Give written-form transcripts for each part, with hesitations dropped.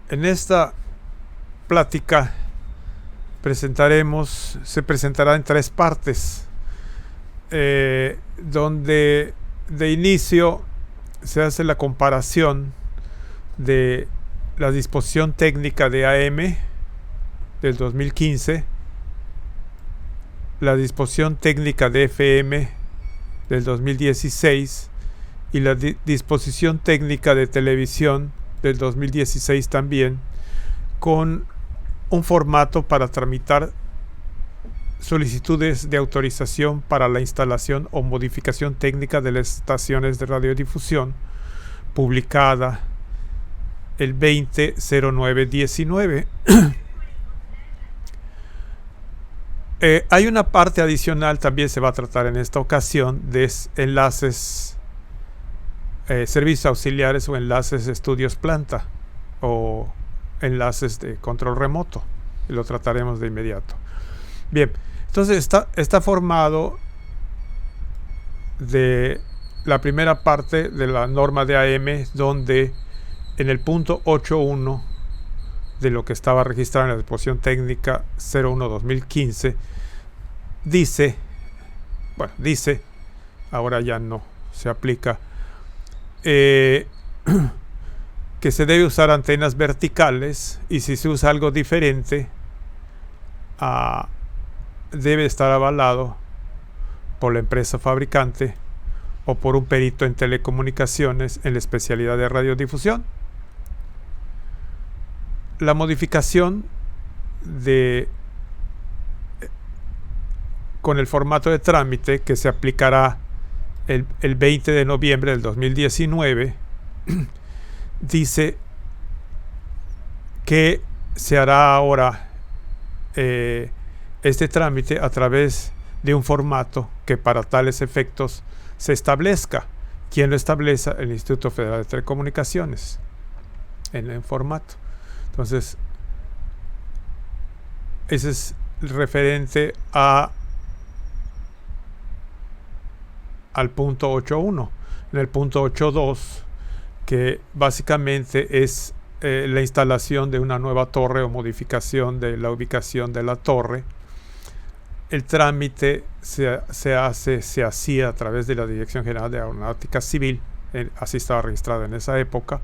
En esta plática se presentará en 3 partes, donde de inicio se hace la comparación de la disposición técnica de AM del 2015, la disposición técnica de FM del 2016 y la disposición técnica de televisión del 2016 también, con un formato para tramitar solicitudes de autorización para la instalación o modificación técnica de las estaciones de radiodifusión, publicada el 20/09/19. Hay una parte adicional, también se va a tratar en esta ocasión, de enlaces, servicios auxiliares o enlaces de estudios planta o enlaces de control remoto, y lo trataremos de inmediato. Bien, entonces está formado de la primera parte de la norma de AM, donde en el punto 8.1 de lo que estaba registrado en la disposición técnica 01/2015 dice, ahora ya no se aplica, que se debe usar antenas verticales, y si se usa algo diferente, debe estar avalado por la empresa fabricante o por un perito en telecomunicaciones en la especialidad de radiodifusión. La modificación con el formato de trámite que se aplicará el 20 de noviembre del 2019 dice que se hará ahora este trámite a través de un formato que para tales efectos se establezca. ¿Quién lo establece? El Instituto Federal de Telecomunicaciones, en el formato. Entonces, ese es referente al punto 8.1. En el punto 8.2, que básicamente es la instalación de una nueva torre o modificación de la ubicación de la torre, el trámite se hacía a través de la Dirección General de Aeronáutica Civil, así estaba registrado en esa época,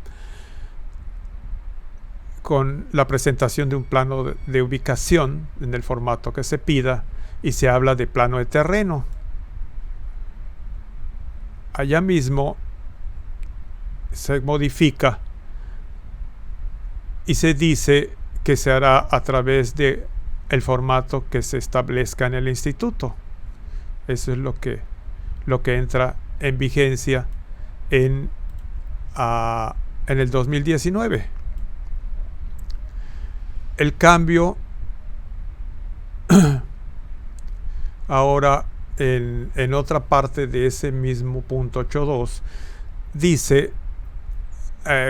con la presentación de un plano de ubicación en el formato que se pida, y se habla de plano de terreno. Allá mismo se modifica y se dice que se hará a través de el formato que se establezca en el instituto. Eso es lo que entra en vigencia en el 2019. El cambio ahora en otra parte de ese mismo punto 8.2 dice,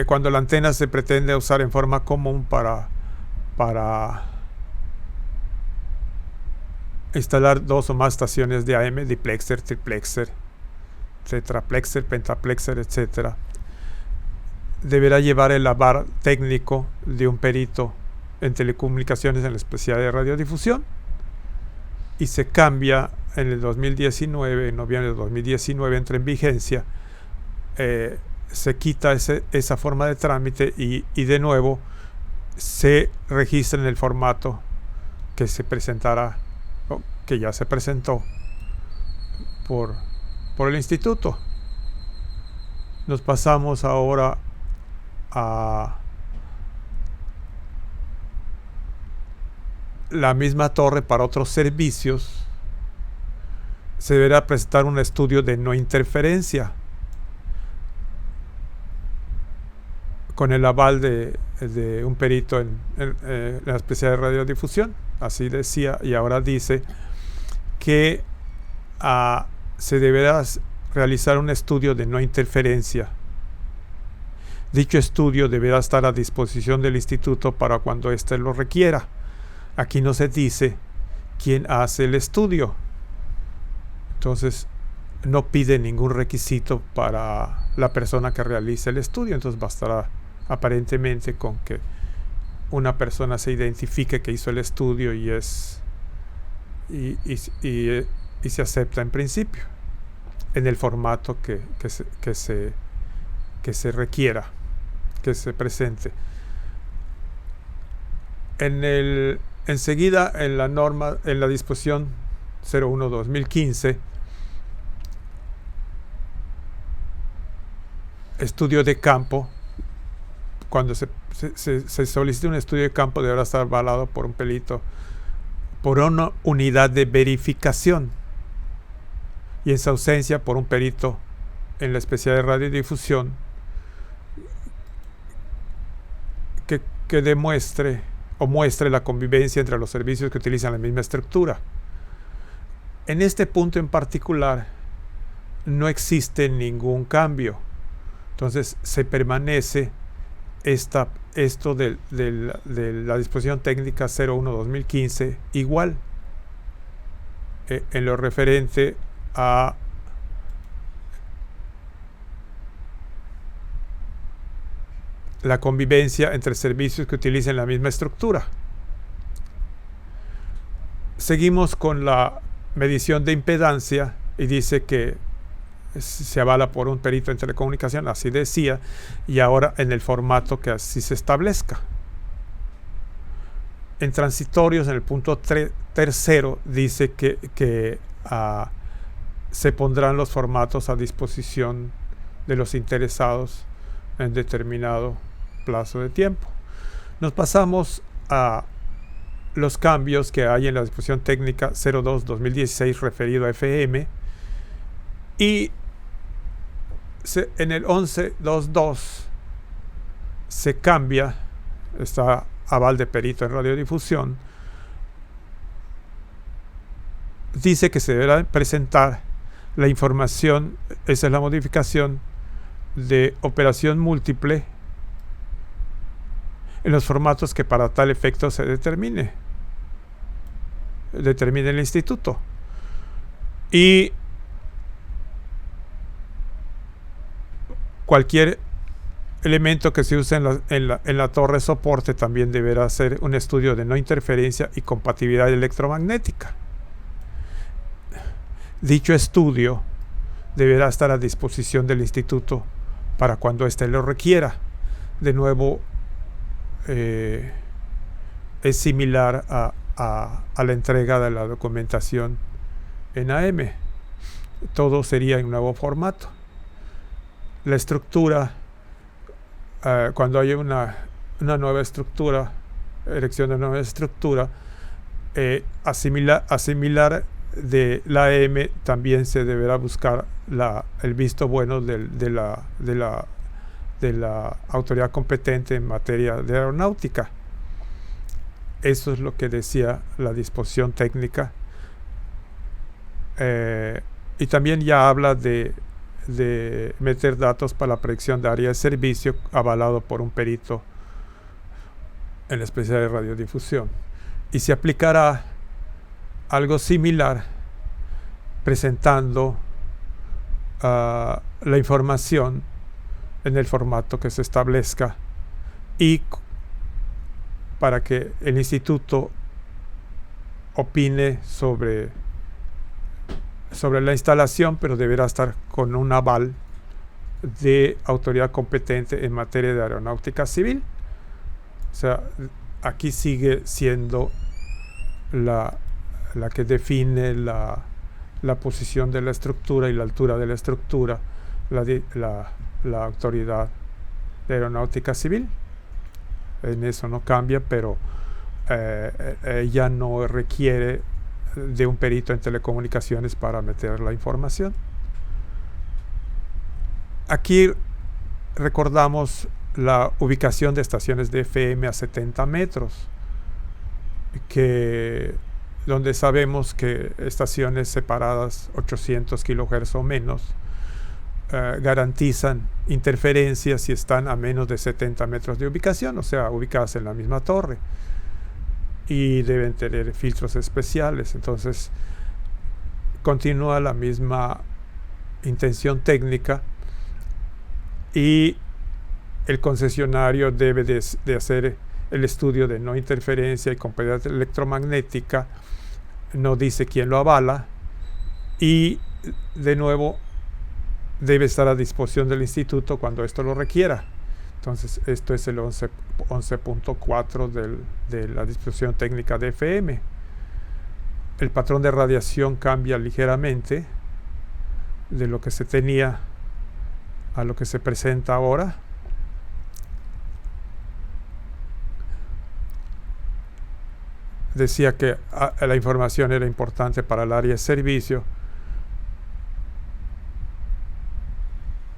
cuando la antena se pretende usar en forma común para instalar 2 o más estaciones de AM, diplexer, triplexer, tetraplexer, pentaplexer, etc., deberá llevar el aval técnico de un perito en telecomunicaciones en la especialidad de radiodifusión, y se cambia en el 2019, en noviembre de 2019 entra en vigencia, se quita esa forma de trámite y de nuevo se registra en el formato que se presentará, que ya se presentó por el instituto. Nos pasamos ahora a la misma torre para otros servicios. Se deberá presentar un estudio de no interferencia con el aval de un perito en la especialidad de radiodifusión. Así decía, y ahora dice que se deberá realizar un estudio de no interferencia. Dicho estudio deberá estar a disposición del instituto para cuando éste lo requiera. Aquí no se dice quién hace el estudio. Entonces, no pide ningún requisito para la persona que realice el estudio. Entonces, bastará aparentemente con que una persona se identifique que hizo el estudio y se acepta en principio en el formato que se requiera, que se presente. Enseguida en la norma, en la disposición 01/2015, estudio de campo, cuando se solicita un estudio de campo deberá estar avalado por un perito, por una unidad de verificación, y en su ausencia por un perito en la especialidad de radiodifusión que demuestre o muestre la convivencia entre los servicios que utilizan la misma estructura. En este punto en particular no existe ningún cambio, entonces se permanece esto de la disposición técnica 01/2015 igual en lo referente a la convivencia entre servicios que utilicen la misma estructura. Seguimos con la medición de impedancia y dice que se avala por un perito en telecomunicación, así decía, y ahora en el formato que así se establezca. En transitorios, en el punto tercero, dice que se pondrán los formatos a disposición de los interesados en determinado plazo de tiempo. Nos pasamos a los cambios que hay en la disposición técnica 02/2016 referido a FM, y en el 11.2.2 se cambia, está aval de perito en radiodifusión, dice que se deberá presentar la información, esa es la modificación, de operación múltiple en los formatos que para tal efecto se determine el instituto. Y cualquier elemento que se use en la torre soporte también deberá hacer un estudio de no interferencia y compatibilidad electromagnética. Dicho estudio deberá estar a disposición del instituto para cuando éste lo requiera. De nuevo, es similar a la entrega de la documentación en AM. Todo sería en nuevo formato. La estructura, cuando hay una nueva estructura, erección de nueva estructura, asimilar de la AM, también se deberá buscar el visto bueno de la autoridad competente en materia de aeronáutica. Eso es lo que decía la disposición técnica, y también ya habla de meter datos para la predicción de área de servicio avalado por un perito en la especialidad de radiodifusión, y se aplicará algo similar presentando la información en el formato que se establezca, y para que el instituto opine sobre la instalación, pero deberá estar con un aval de autoridad competente en materia de aeronáutica civil. O sea, aquí sigue siendo la que define la posición de la estructura y la altura de la estructura, la autoridad de aeronáutica civil. En eso no cambia, pero ella no requiere de un perito en telecomunicaciones para meter la información. Aquí recordamos la ubicación de estaciones de FM a 70 metros, donde sabemos que estaciones separadas 800 kHz o menos garantizan interferencias si están a menos de 70 metros de ubicación, o sea, ubicadas en la misma torre, y deben tener filtros especiales. Entonces continúa la misma intención técnica, y el concesionario debe de hacer el estudio de no interferencia y compatibilidad electromagnética no dice quién lo avala, y de nuevo debe estar a disposición del instituto cuando esto lo requiera. Entonces esto es el 11.4 de la disposición técnica de FM. El patrón de radiación cambia ligeramente de lo que se tenía a lo que se presenta ahora. Decía que la información era importante para el área de servicio,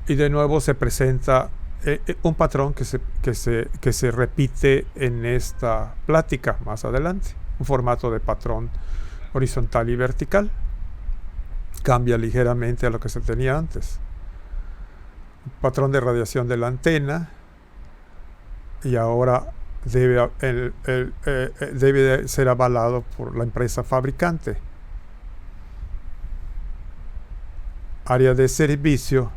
y de nuevo se presenta un patrón que se repite en esta plática más adelante, un formato de patrón horizontal y vertical. Cambia ligeramente a lo que se tenía antes. Patrón de radiación de la antena, y ahora debe ser avalado por la empresa fabricante. Área de servicio,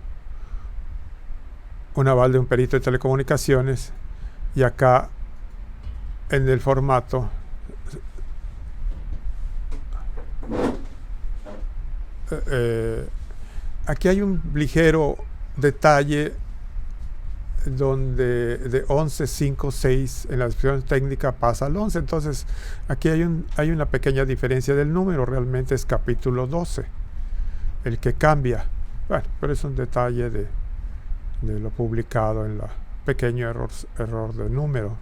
un aval de un perito de telecomunicaciones, y acá en el formato aquí hay un ligero detalle donde de 11.5.6 en la descripción técnica pasa al 11. Entonces aquí hay una pequeña diferencia del número. Realmente es capítulo 12 el que cambia. Bueno, pero es un detalle de lo publicado en la pequeño error de número.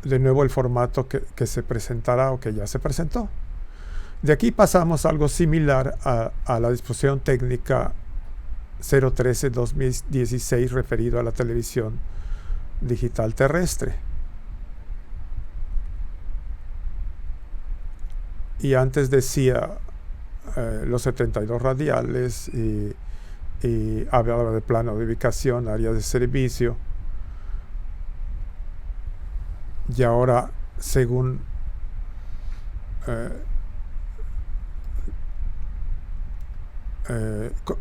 De nuevo el formato que se presentará o que ya se presentó. De aquí pasamos a algo similar a la disposición técnica 013-2016 referido a la televisión digital terrestre. Y antes decía los 72 radiales y hablaba de plano de ubicación, área de servicio. Y ahora, según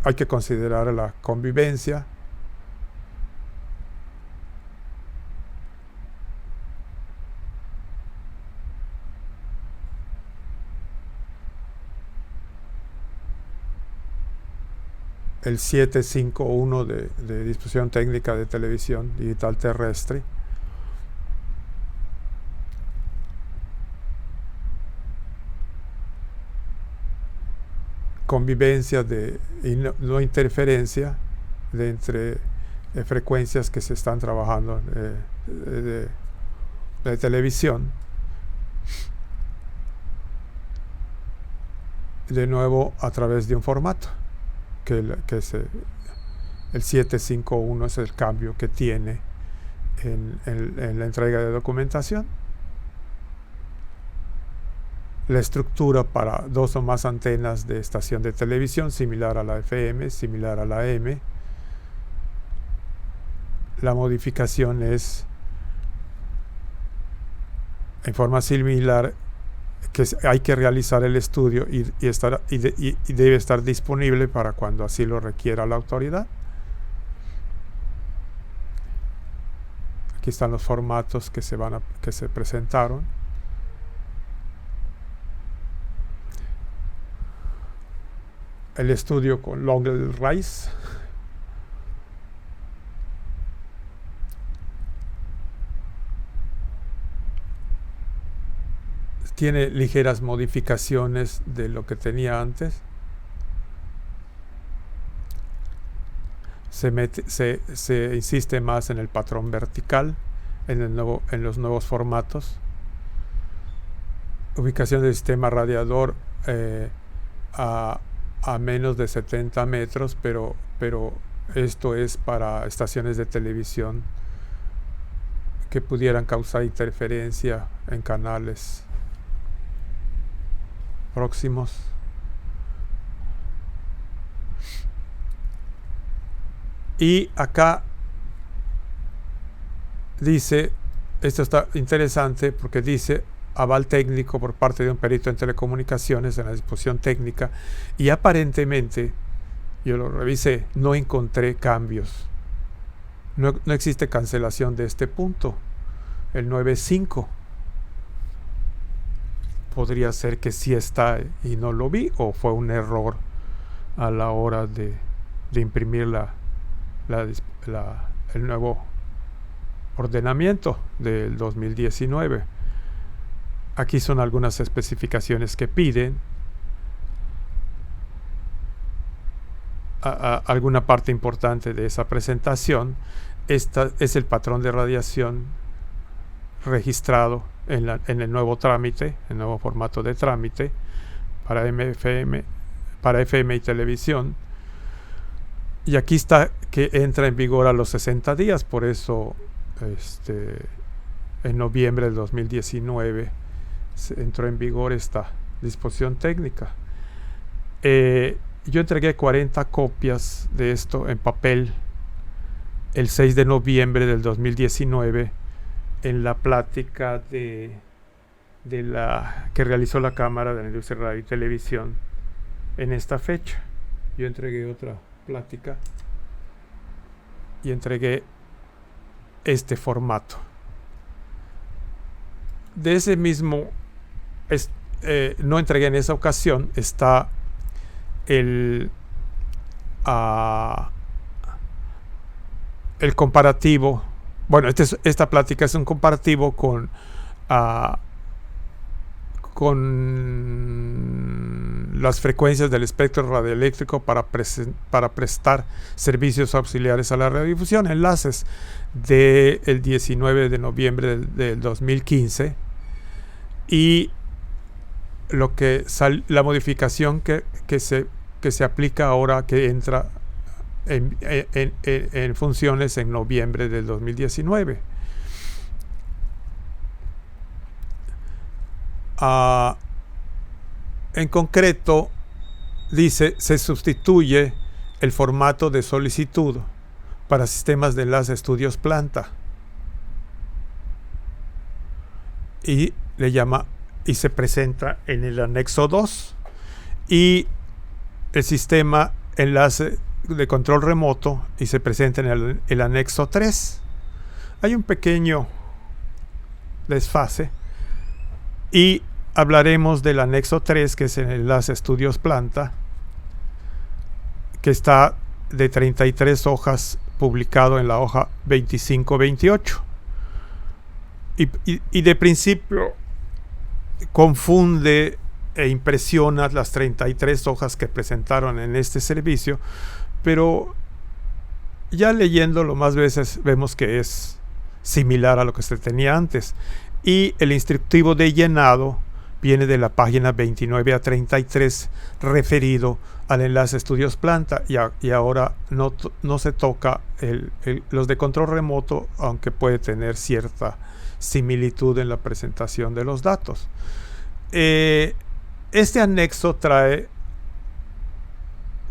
hay que considerar la convivencia. El 751 de disposición técnica de televisión digital terrestre. Convivencia y no interferencia de entre frecuencias que se están trabajando de televisión. De nuevo a través de un formato el 751 es el cambio que tiene en la entrega de documentación. La estructura para 2 o más antenas de estación de televisión, similar a la FM, similar a la AM. La modificación es en forma similar, que hay que realizar el estudio y debe estar disponible para cuando así lo requiera la autoridad. Aquí están los formatos que se presentaron. El estudio con Longley Rice. Tiene ligeras modificaciones de lo que tenía antes. Se insiste más en el patrón vertical en los nuevos formatos. Ubicación del sistema radiador a menos de 70 metros, pero esto es para estaciones de televisión que pudieran causar interferencia en canales próximos. Y acá dice, esto está interesante porque dice aval técnico por parte de un perito en telecomunicaciones en la disposición técnica, y aparentemente yo lo revisé, no encontré cambios No existe cancelación de este punto. El 9.5 podría ser que sí está y no lo vi, o fue un error a la hora de imprimir el nuevo ordenamiento del 2019. Aquí son algunas especificaciones que piden. Alguna parte importante de esa presentación. Esta es el patrón de radiación registrado en el nuevo trámite, el nuevo formato de trámite para FM y televisión. Y aquí está que entra en vigor a los 60 días, por eso en noviembre del 2019 entró en vigor esta disposición técnica. Yo entregué 40 copias de esto en papel el 6 de noviembre del 2019 en la plática que realizó la Cámara de la Industria de Radio y Televisión en esta fecha. Yo entregué otra plática y entregué este formato. De ese mismo, no entregué en esa ocasión, está el comparativo. Bueno, esta plática es un comparativo con las frecuencias del espectro radioeléctrico para prestar servicios auxiliares a la radiodifusión, enlaces del 19 de noviembre del 2015, y la modificación que se aplica ahora, que entra en funciones en noviembre del 2019. En concreto, dice, se sustituye el formato de solicitud para sistemas de enlace estudios planta y le llama, y se presenta en el anexo 2, y el sistema enlace de control remoto, y se presenta en el anexo 3. Hay un pequeño desfase, y hablaremos del anexo 3, que es el enlace estudios planta, que está de 33 hojas, publicado en la hoja 25-28, y de principio confunde e impresiona las 33 hojas que presentaron en este servicio, pero ya leyéndolo más veces vemos que es similar a lo que se tenía antes, y el instructivo de llenado viene de la página 29 a 33, referido al enlace estudios planta, y ahora no se toca los de control remoto, aunque puede tener cierta similitud en la presentación de los datos. Este anexo trae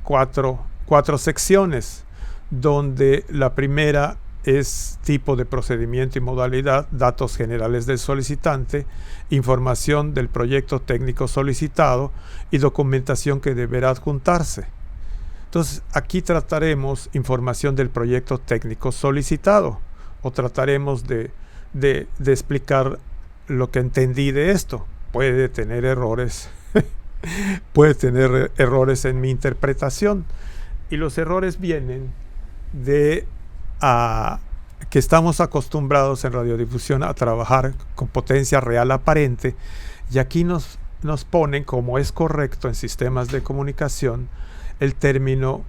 cuatro secciones, donde la primera es tipo de procedimiento y modalidad, datos generales del solicitante, información del proyecto técnico solicitado y documentación que deberá adjuntarse. Entonces, aquí trataremos información del proyecto técnico solicitado, o trataremos de explicar lo que entendí de esto. Puede tener errores, puede tener errores en mi interpretación, y los errores vienen de que estamos acostumbrados en radiodifusión a trabajar con potencia real aparente, y aquí nos ponen, como es correcto en sistemas de comunicación, el término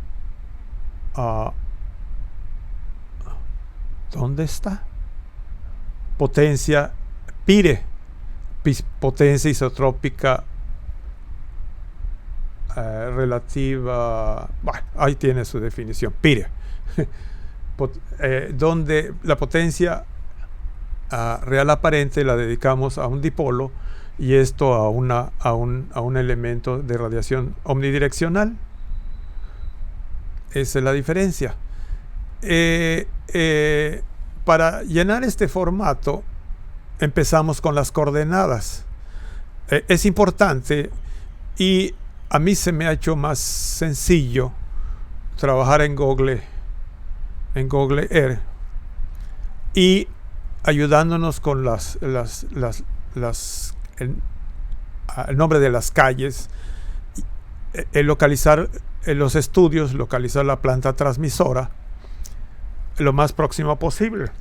¿dónde está? Potencia PIRE, potencia isotrópica relativa. Bueno, ahí tiene su definición, PIRE. Donde la potencia real aparente la dedicamos a un dipolo, y esto a un elemento de radiación omnidireccional. Esa es la diferencia. Para llenar este formato empezamos con las coordenadas. Es importante, y a mí se me ha hecho más sencillo trabajar en Google Earth, y ayudándonos con el nombre de las calles, localizar los estudios, localizar la planta transmisora lo más próximo posible.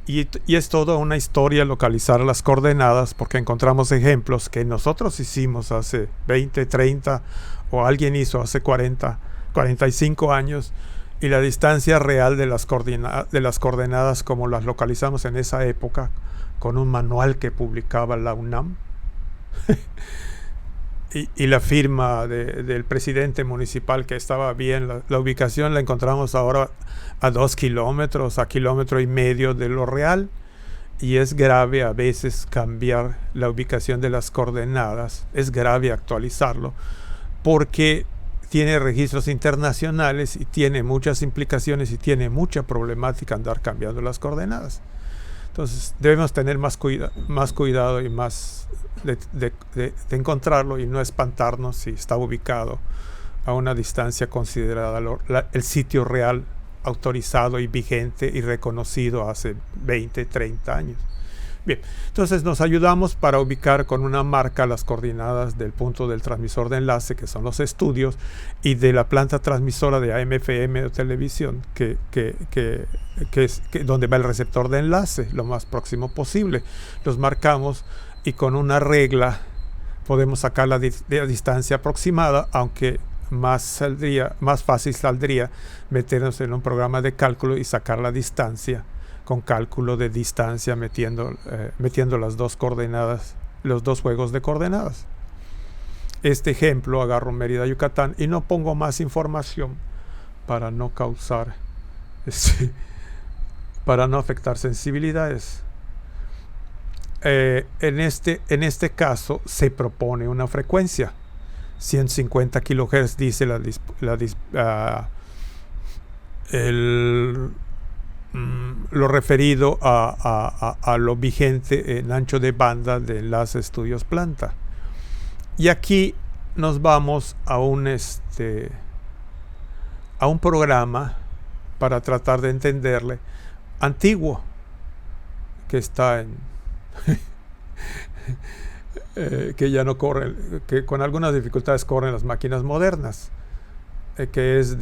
Y es toda una historia localizar las coordenadas, porque encontramos ejemplos que nosotros hicimos hace 20, 30 o alguien hizo hace 40, 45 años, y la distancia real de las coordenadas como las localizamos en esa época con un manual que publicaba la UNAM y la firma del presidente municipal que estaba bien. La ubicación la encontramos ahora a 2 kilómetros, a 1,5 kilómetros de lo real, y es grave a veces cambiar la ubicación de las coordenadas, es grave actualizarlo, porque tiene registros internacionales y tiene muchas implicaciones y tiene mucha problemática andar cambiando las coordenadas. Entonces debemos tener más cuidado y más de encontrarlo y no espantarnos si está ubicado a una distancia considerada el sitio real autorizado y vigente y reconocido hace 20, 30 años. Bien, entonces nos ayudamos para ubicar con una marca las coordenadas del punto del transmisor de enlace, que son los estudios, y de la planta transmisora de AM/FM de televisión, que es donde va el receptor de enlace, lo más próximo posible. Los marcamos y con una regla podemos sacar la distancia aproximada, aunque más fácil saldría meternos en un programa de cálculo y sacar la distancia con cálculo de distancia metiendo las dos coordenadas, los dos juegos de coordenadas. Este ejemplo agarro Mérida, Yucatán, y no pongo más información para no causar para no afectar sensibilidades. En este caso se propone una frecuencia 150 kHz, dice lo referido a lo vigente en ancho de banda de enlace estudios planta. Y aquí nos vamos a un programa para tratar de entenderle, antiguo, que está en que ya no corre, que con algunas dificultades corren las máquinas modernas, que es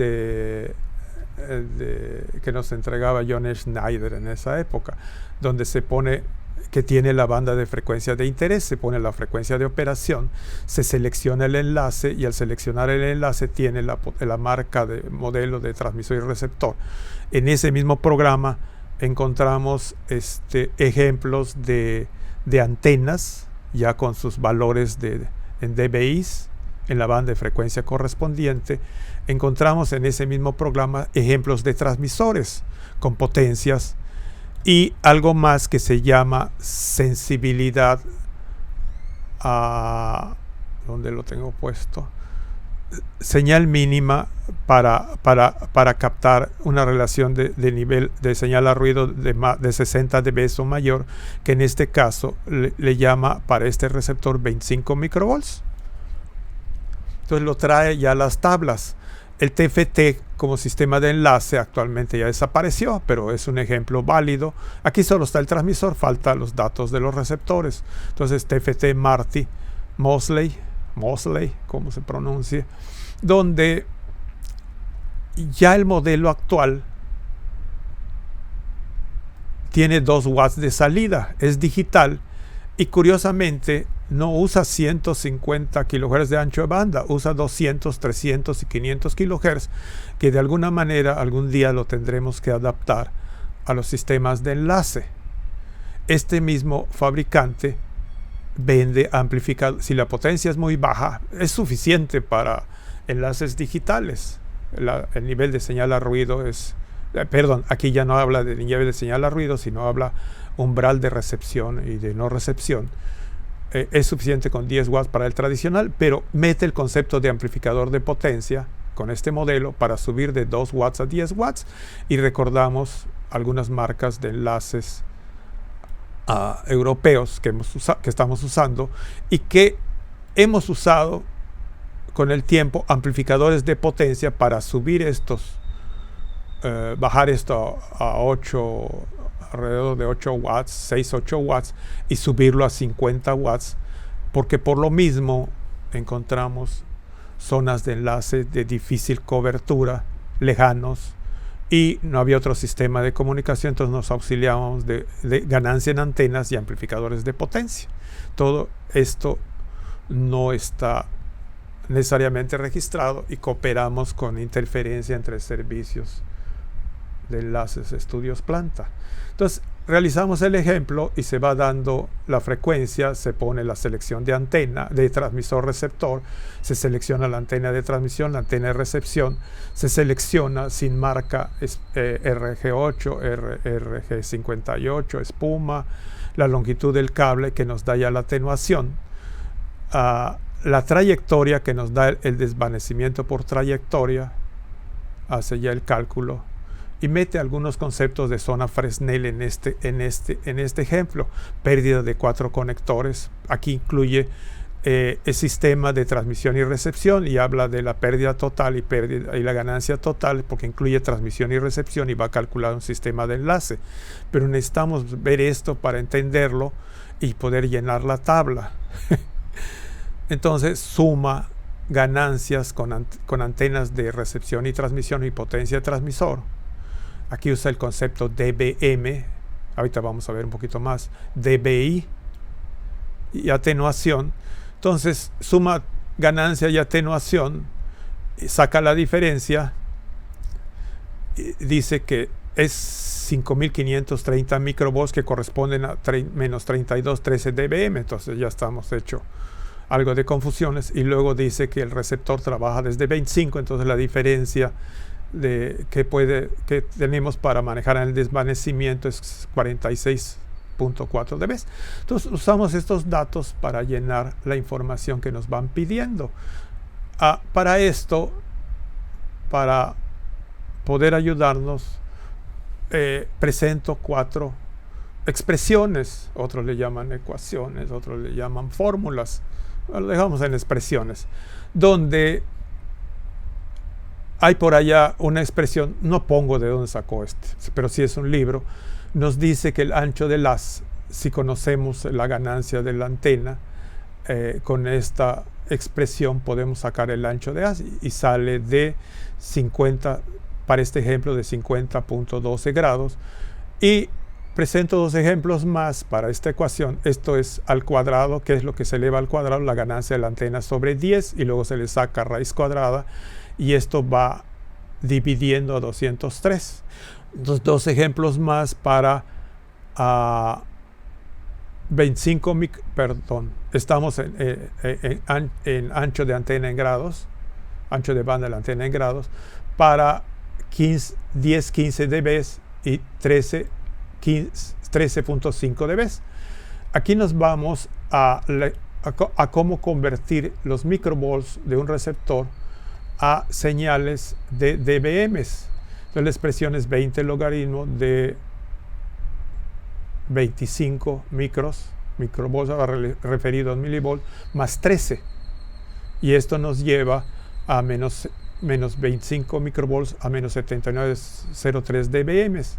que nos entregaba John Schneider en esa época, donde se pone que tiene la banda de frecuencia de interés, se pone la frecuencia de operación, se selecciona el enlace, y al seleccionar el enlace tiene la marca de modelo de transmisor y receptor. En ese mismo programa encontramos ejemplos de antenas ya con sus valores en dBis en la banda de frecuencia correspondiente. Encontramos en ese mismo programa ejemplos de transmisores con potencias y algo más que se llama sensibilidad ¿dónde lo tengo puesto? Señal mínima para captar una relación de nivel de señal a ruido de 60 dB o mayor, que en este caso le llama para este receptor 25 microvolts. Entonces lo trae ya las tablas. El TFT como sistema de enlace actualmente ya desapareció, pero es un ejemplo válido. Aquí solo está el transmisor, falta los datos de los receptores. Entonces TFT Marty Mosley, como se pronuncia, donde ya el modelo actual tiene 2 watts de salida, es digital, y curiosamente no usa 150 kHz de ancho de banda, usa 200, 300 y 500 kHz, que de alguna manera algún día lo tendremos que adaptar a los sistemas de enlace. Este mismo fabricante vende amplificadores. Si la potencia es muy baja, es suficiente para enlaces digitales. El nivel de señal a ruido es... aquí ya no habla de nivel de señal a ruido, sino habla umbral de recepción y de no recepción. Es suficiente con 10 watts para el tradicional, pero mete el concepto de amplificador de potencia con este modelo para subir de 2 watts a 10 watts. Y recordamos algunas marcas de enlaces europeos que estamos usando y que hemos usado con el tiempo, amplificadores de potencia para subir estos, bajar esto a 8 alrededor de 8 watts, 6-8 watts, y subirlo a 50 watts, porque por lo mismo encontramos zonas de enlace de difícil cobertura, lejanos, y no había otro sistema de comunicación, entonces nos auxiliábamos de ganancia en antenas y amplificadores de potencia. Todo esto no está necesariamente registrado y cooperamos con interferencia entre servicios de enlaces estudios planta. Entonces realizamos el ejemplo y se va dando la frecuencia, se pone la selección de antena, de transmisor receptor, se selecciona la antena de transmisión, la antena de recepción, se selecciona sin marca RG8, RG58, espuma, la longitud del cable que nos da ya la atenuación, la trayectoria que nos da el desvanecimiento por trayectoria, hace ya el cálculo y mete algunos conceptos de zona Fresnel en este ejemplo. Pérdida de 4 conectores. Aquí incluye el sistema de transmisión y recepción y habla de la pérdida total y la ganancia total, porque incluye transmisión y recepción y va a calcular un sistema de enlace. Pero necesitamos ver esto para entenderlo y poder llenar la tabla. Entonces suma ganancias con antenas de recepción y transmisión y potencia de transmisor. Aquí usa el concepto dBm, ahorita vamos a ver un poquito más, dBi y atenuación. Entonces suma ganancia y atenuación, saca la diferencia, y dice que es 5530 microvolts que corresponden a menos 3213 dBm, entonces ya estamos hecho algo de confusiones, y luego dice que el receptor trabaja desde 25, entonces la diferencia que tenemos para manejar el desvanecimiento es 46.4 dB. Entonces usamos estos datos para llenar la información que nos van pidiendo. Para esto, para poder ayudarnos, presento 4 expresiones, otros le llaman ecuaciones, otros le llaman fórmulas, lo dejamos en expresiones, donde hay por allá una expresión, no pongo de dónde sacó pero sí es un libro, nos dice que el ancho del haz, si conocemos la ganancia de la antena, con esta expresión podemos sacar el ancho de haz y sale de 50, para este ejemplo, de 50.12 grados. Y presento 2 ejemplos más para esta ecuación. Esto es al cuadrado, que es lo que se eleva al cuadrado, la ganancia de la antena sobre 10, y luego se le saca raíz cuadrada, y esto va dividiendo a 203. Entonces, 2 ejemplos más para 25 estamos en ancho de antena en grados, ancho de banda de la antena en grados, para 10-15 dB y 13.5 dB. Aquí nos vamos a cómo convertir los microvolts de un receptor a señales de dBms. Entonces la expresión es 20 logaritmo de 25 microvolts referido a milivolts más 13, y esto nos lleva a menos 25 microvolts a menos 79.03 dBms.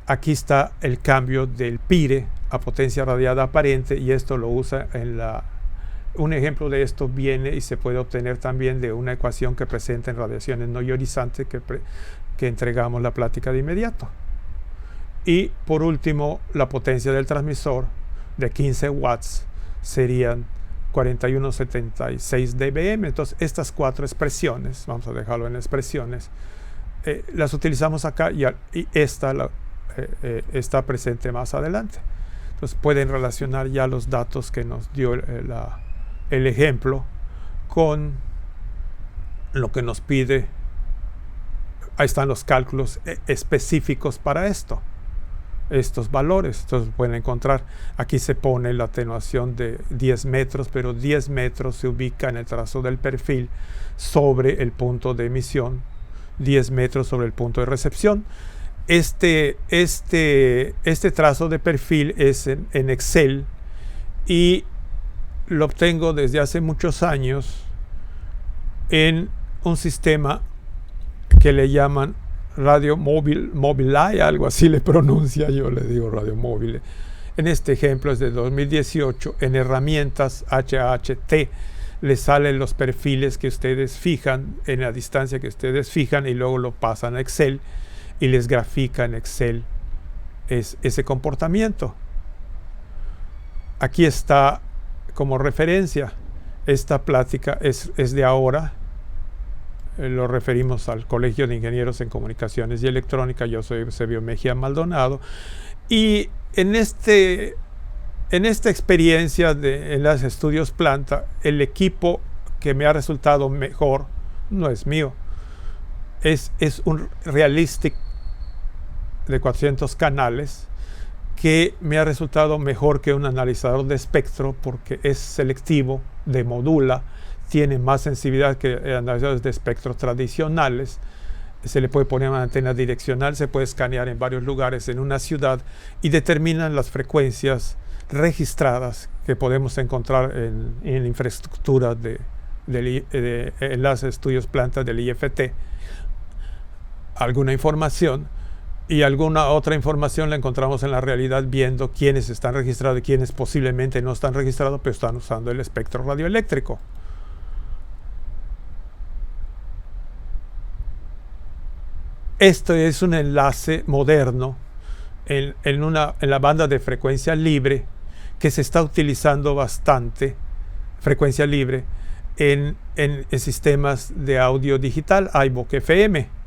Aquí está el cambio del PIRE a potencia radiada aparente, y esto lo usa en un ejemplo de esto viene y se puede obtener también de una ecuación que presenta en radiaciones no ionizantes que entregamos la plática de inmediato. Y por último, la potencia del transmisor de 15 watts serían 41.76 dBm. Entonces estas 4 expresiones, vamos a dejarlo en expresiones, las utilizamos acá, y esta está presente más adelante. Entonces pueden relacionar ya los datos que nos dio el ejemplo con lo que nos pide. Ahí están los cálculos específicos para estos valores. Entonces pueden encontrar, aquí se pone la atenuación de 10 metros, pero 10 metros se ubica en el trazo del perfil sobre el punto de emisión, 10 metros sobre el punto de recepción. Este trazo de perfil es en Excel, y lo obtengo desde hace muchos años en un sistema que le llaman radio móvil, algo así le pronuncia, yo le digo radio móvil. En este ejemplo es de 2018, en herramientas HHT les salen los perfiles que ustedes fijan en la distancia que ustedes fijan y luego lo pasan a Excel y les grafica en Excel ese comportamiento. Aquí está como referencia. Esta plática es de ahora. Lo referimos al Colegio de Ingenieros en Comunicaciones y Electrónica. Yo soy Eusebio Mejía Maldonado. Y en esta experiencia de Enlace Estudios Planta, el equipo que me ha resultado mejor no es mío. Es un Realistic de 400 canales que me ha resultado mejor que un analizador de espectro porque es selectivo, demodula, tiene más sensibilidad que analizadores de espectro tradicionales. Se le puede poner una antena direccional, se puede escanear en varios lugares en una ciudad y determinan las frecuencias registradas que podemos encontrar en infraestructura de Enlace Estudios Planta del IFT. Alguna información y alguna otra información la encontramos en la realidad viendo quiénes están registrados y quiénes posiblemente no están registrados, pero están usando el espectro radioeléctrico. Esto es un enlace moderno en la banda de frecuencia libre que se está utilizando bastante, frecuencia libre, en sistemas de audio digital, iVoox FM.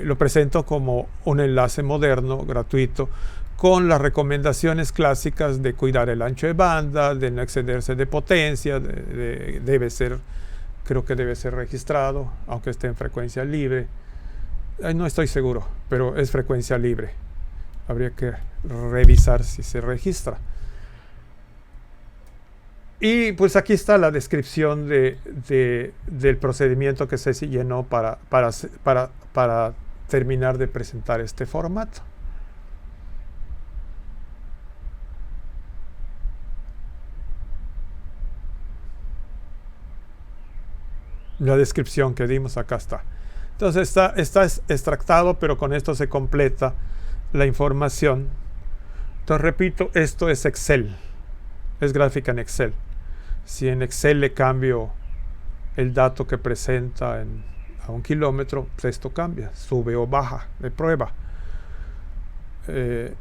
Lo presento como un enlace moderno, gratuito, con las recomendaciones clásicas de cuidar el ancho de banda, de no excederse de potencia, creo que debe ser registrado, aunque esté en frecuencia libre. No estoy seguro, pero es frecuencia libre. Habría que revisar si se registra. Y pues aquí está la descripción del procedimiento que se llenó para terminar de presentar este formato. La descripción que dimos acá está. Entonces está extractado, pero con esto se completa la información. Entonces repito, esto es Excel. Es gráfica en Excel. Si en Excel le cambio el dato que presenta a 1 kilómetro, pues esto cambia, sube o baja de prueba,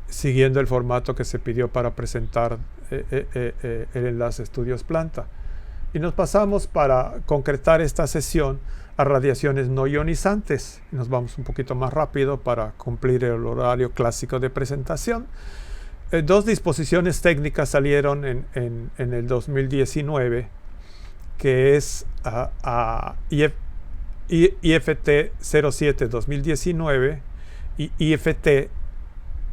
siguiendo el formato que se pidió para presentar el enlace Estudios Planta. Y nos pasamos para concretar esta sesión a radiaciones no ionizantes. Nos vamos un poquito más rápido para cumplir el horario clásico de presentación. Dos disposiciones técnicas salieron en el 2019, que es IFT 07 2019 y IFT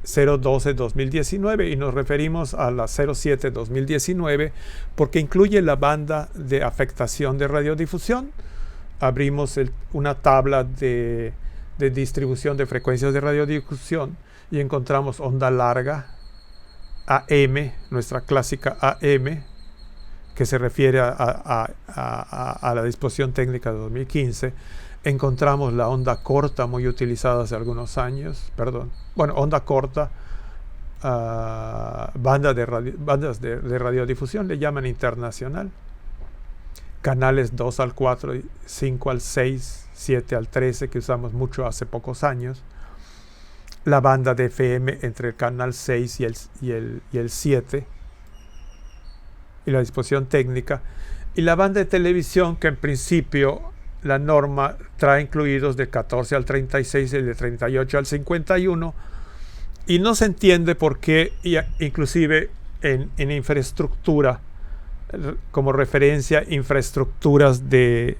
012 2019, y nos referimos a la 07 2019 porque incluye la banda de afectación de radiodifusión. Abrimos una tabla de distribución de frecuencias de radiodifusión y encontramos onda larga, AM, nuestra clásica AM, que se refiere a la disposición técnica de 2015. Encontramos la onda corta, muy utilizada hace algunos años, onda corta, bandas de radiodifusión, le llaman internacional, canales 2 al 4, 5 al 6, 7 al 13, que usamos mucho hace pocos años, la banda de FM entre el canal 6 y el 7, y la disposición técnica, y la banda de televisión, que en principio la norma trae incluidos de 14 al 36 y de 38 al 51, y no se entiende por qué, inclusive en infraestructura, como referencia, infraestructuras de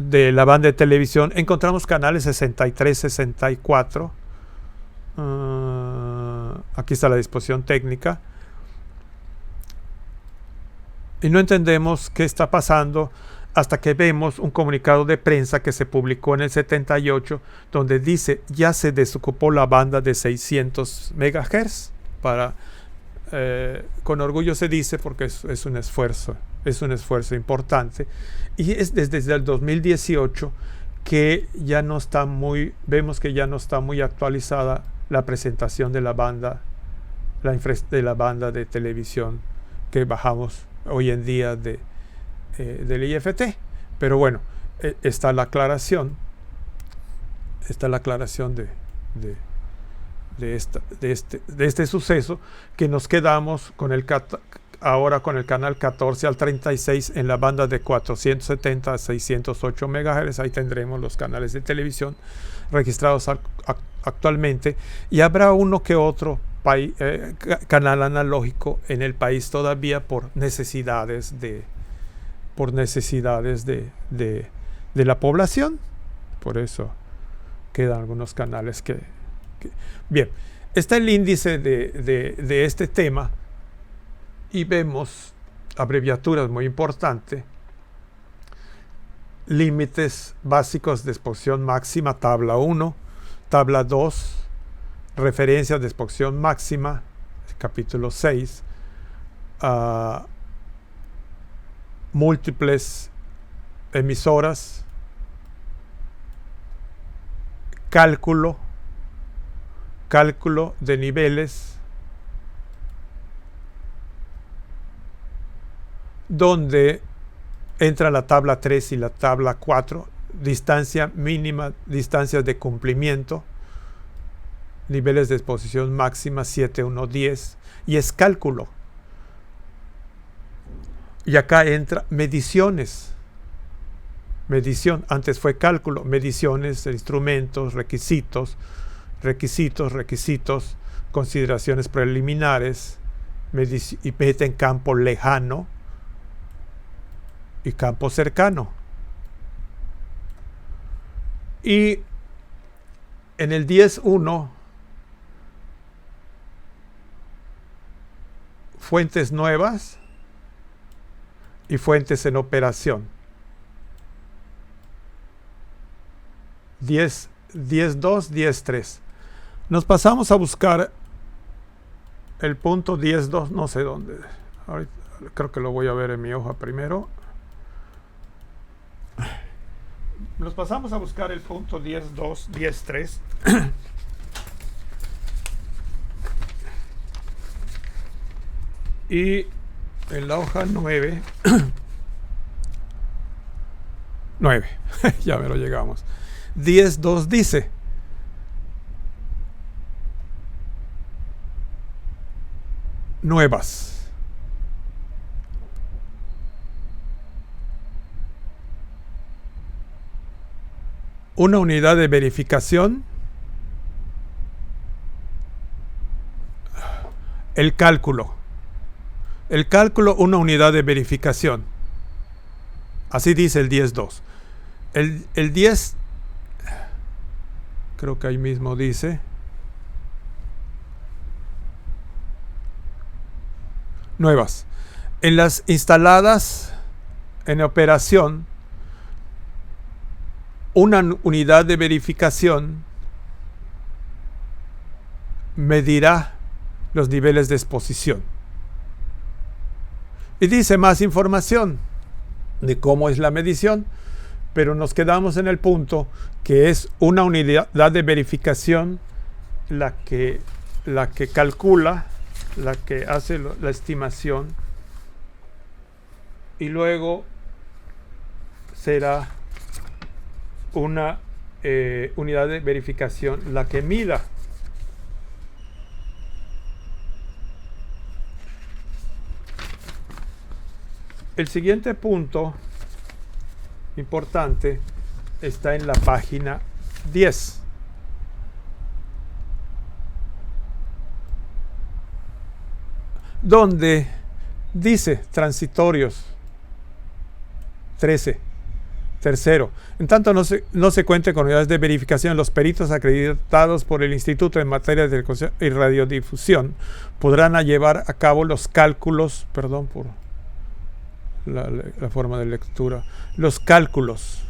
la banda de televisión, encontramos canales 63, 64. Aquí está la disposición técnica. Y no entendemos qué está pasando hasta que vemos un comunicado de prensa que se publicó en el 78, donde dice: ya se desocupó la banda de 600 MHz. Con orgullo se dice, porque es un esfuerzo Es un esfuerzo importante. Y es desde el 2018 que ya no está vemos que ya no está muy actualizada la presentación de la banda, de la banda de televisión que bajamos hoy en día del IFT. Pero bueno, está la aclaración. Está la aclaración de este suceso, que nos quedamos con ahora con el canal 14 al 36 en la banda de 470 a 608 MHz. Ahí tendremos los canales de televisión registrados actualmente, y habrá uno que otro canal analógico en el país todavía por necesidades de la población. Por eso quedan algunos canales que... Bien, está el índice de este tema y vemos abreviaturas muy importantes. Límites básicos de exposición máxima, tabla 1, tabla 2, referencias de exposición máxima, capítulo 6, múltiples emisoras, cálculo de niveles, donde entra la tabla 3 y la tabla 4, distancia mínima, distancias de cumplimiento, niveles de exposición máxima 7, 1, 10, y es cálculo. Y acá entra mediciones. Medición, antes fue cálculo, mediciones, instrumentos, requisitos, consideraciones preliminares, y meten campo lejano y campo cercano. Y en el 10.1, fuentes nuevas y fuentes en operación. 10.2, 10.3. Nos pasamos a buscar el punto 10.2, no sé dónde. Ahorita, creo que lo voy a ver en mi hoja primero. Nos pasamos a buscar el punto 10.2, 10.3. Y en la hoja 9, 9, ya me lo llegamos. 10.2 dice: nuevas. Una unidad de verificación. El cálculo, una unidad de verificación. Así dice el 10.2. El 10, creo que ahí mismo dice: nuevas. En las instaladas en operación, una unidad de verificación medirá los niveles de exposición. Y dice más información de cómo es la medición, pero nos quedamos en el punto que es una unidad de verificación la que calcula, la que hace la estimación, y luego será una unidad de verificación la que mida. El siguiente punto importante está en la página 10. Donde dice transitorios 13. Tercero, en tanto no se cuente con unidades de verificación, los peritos acreditados por el Instituto en materia de telecomunicación y radiodifusión podrán llevar a cabo los cálculos, perdón por la forma de lectura, los cálculos,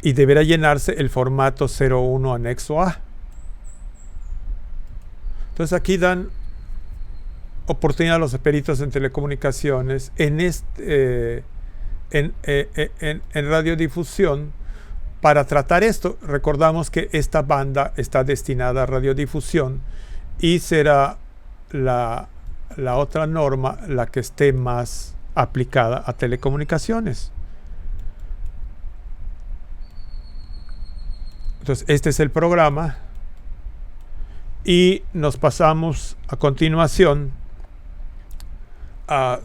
y deberá llenarse el formato 01 anexo A. Entonces aquí dan oportunidad a los peritos en telecomunicaciones en radiodifusión para tratar esto. Recordamos que esta banda está destinada a radiodifusión y será la otra norma la que esté más aplicada a telecomunicaciones. Entonces, este es el programa y nos pasamos a continuación a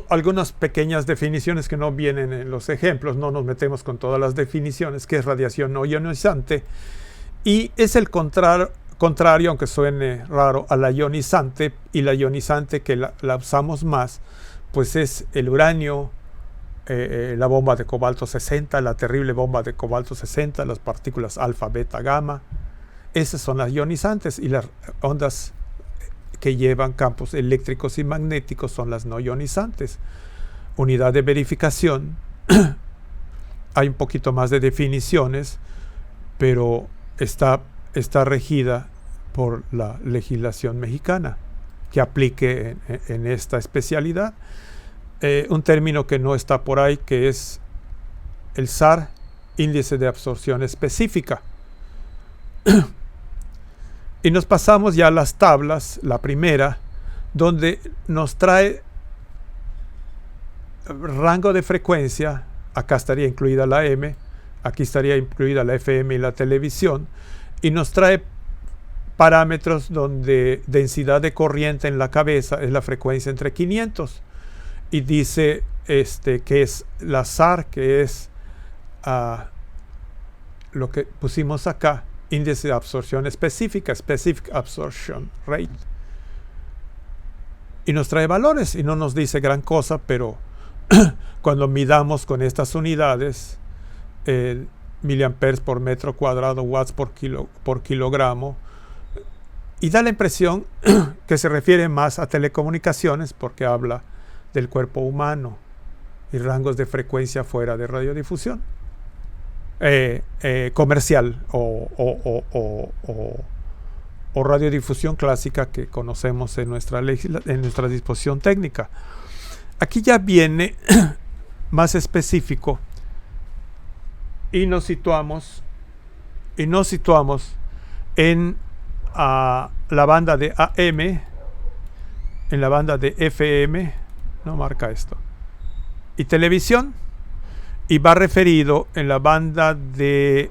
algunas pequeñas definiciones que no vienen en los ejemplos. No nos metemos con todas las definiciones, que es radiación no ionizante, y es el contrario, aunque suene raro, a la ionizante, y la ionizante que la usamos más, pues es el uranio, la bomba de cobalto 60, la terrible bomba de cobalto 60, las partículas alfa, beta, gamma. Esas son las ionizantes, y las ondas que llevan campos eléctricos y magnéticos son las no ionizantes. Unidad de verificación. Hay un poquito más de definiciones, pero está regida por la legislación mexicana que aplique en esta especialidad. Un término que no está por ahí, que es el SAR, índice de absorción específica. Y nos pasamos ya a las tablas, la primera, donde nos trae rango de frecuencia. Acá estaría incluida la M, aquí estaría incluida la FM y la televisión, y nos trae parámetros donde densidad de corriente en la cabeza es la frecuencia entre 500, y dice que es la SAR, que es lo que pusimos acá, índice de absorción específica, Specific Absorption Rate, y nos trae valores y no nos dice gran cosa, pero cuando midamos con estas unidades, miliamperes por metro cuadrado, watts por kilogramo, y da la impresión que se refiere más a telecomunicaciones, porque habla del cuerpo humano y rangos de frecuencia fuera de radiodifusión comercial o radiodifusión clásica que conocemos en nuestra disposición técnica. Aquí ya viene más específico y nos situamos en la banda de AM, en la banda de FM, no marca esto, y televisión, y va referido en la banda de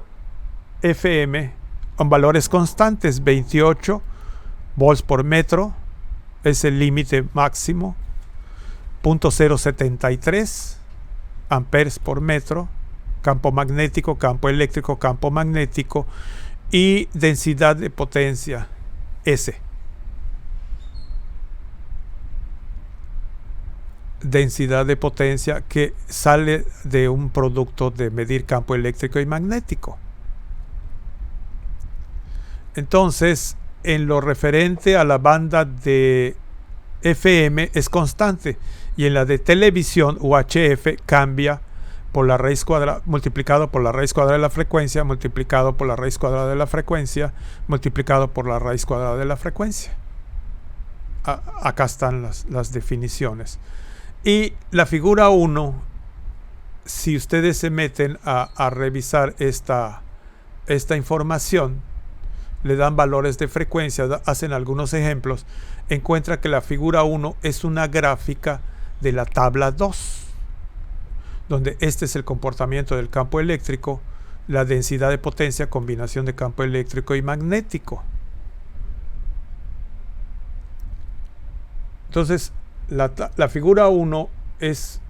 FM con valores constantes. 28 volts por metro es el límite máximo, 0.073 amperes por metro, campo magnético, campo eléctrico, campo magnético, y densidad de potencia S. Densidad de potencia que sale de un producto de medir campo eléctrico y magnético. Entonces, en lo referente a la banda de FM es constante, y en la de televisión UHF cambia por la raíz cuadrada, multiplicado por la raíz cuadrada de la frecuencia, multiplicado por la raíz cuadrada de la frecuencia, multiplicado por la raíz cuadrada de la frecuencia. Acá están las definiciones. Y la figura 1, si ustedes se meten a revisar esta información, le dan valores de frecuencia, hacen algunos ejemplos, encuentra que la figura 1 es una gráfica de la tabla 2, donde este es el comportamiento del campo eléctrico, la densidad de potencia, combinación de campo eléctrico y magnético. Entonces, la figura 1 es